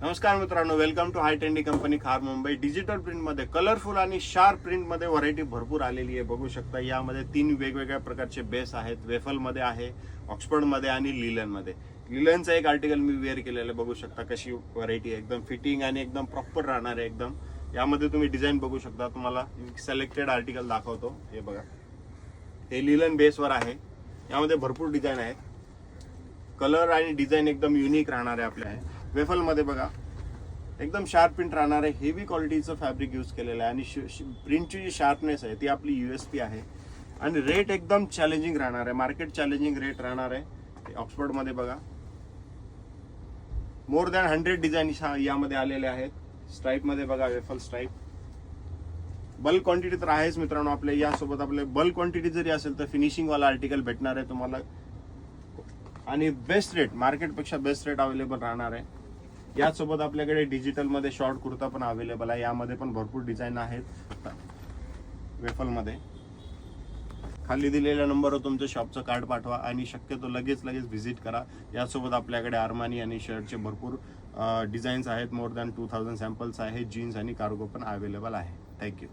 नमस्कार मित्रांनो, welcome to Hi Trendy Company Khar Mumbai. Digital प्रिंटमध्ये कलरफुल आणि शार्प प्रिंटमध्ये व्हरायटी भरपूर आलेली आहे. बघू शकता यामध्ये 3 वेगवेगळ्या प्रकारचे बेस आहेत. वेफलमध्ये आहे, ऑक्सफर्डमध्ये आणि लिलनमध्ये. लिलनचं एक आर्टिकल मी वेअर केलेलं आहे. बघू शकता कशी व्हरायटी आहे, एकदम फिटिंग आणि एकदम प्रॉपर राहणार आहे. एकदम यामध्ये तुम्ही डिझाईन बघू शकता. तुम्हाला सिलेक्टेड आर्टिकल दाखवतो. हे बघा, हे लिलन बेसवर आहे. यामध्ये भरपूर डिझाईन आहेत. कलर आणि डिझाईन एकदम युनिक राहणार आहे आपल्या. वेफल मध्ये बघा, एकदम शार्प प्रिंट राहणार आहे. हेवी क्वालिटीचं फॅब्रिक यूज केलेलं आहे आणि प्रिंटची जी शार्पनेस आहे ती आपली USP आहे. आणि रेट एकदम चॅलेंजिंग राहणार आहे, मार्केट चॅलेंजिंग रेट राहणार आहे. ऑक्सफर्ड मध्ये बघा, मोर दॅन 100 डिझाईन यामध्ये आलेले आहेत. स्ट्राईप मध्ये बघा, वेफल स्ट्राईप. बल्क क्वांटिटी तर आहेच मित्रांनो आपल्या. यासोबत आपले बल्क क्वांटिटी जरी असेल तर फिनिशिंग वाला आर्टिकल भेटणार आहे तुम्हाला. आणि बेस्ट रेट, मार्केटपेक्षा बेस्ट रेट अवेलेबल राहणार आहे. यासोबत आपल्याकडे डिजिटल मध्ये शॉर्ट कुर्ता पण अवेलेबल आहे. यामध्ये पण भरपूर डिझाईन आहेत वेफल मध्ये. खाली दिलेल्या नंबरवर तुमच्या शॉपचं कार्ड पाठवा आणि शक्यतो लगेच व्हिजिट करा. यासोबत आपल्याकडे आर्मानी आणि शर्टचे भरपूर डिझाईन्स आहेत. मोर दॅन 2000 सॅम्पल्स आहेत. जीन्स आणि कार्गो पण अवेलेबल आहे. थँक्यू.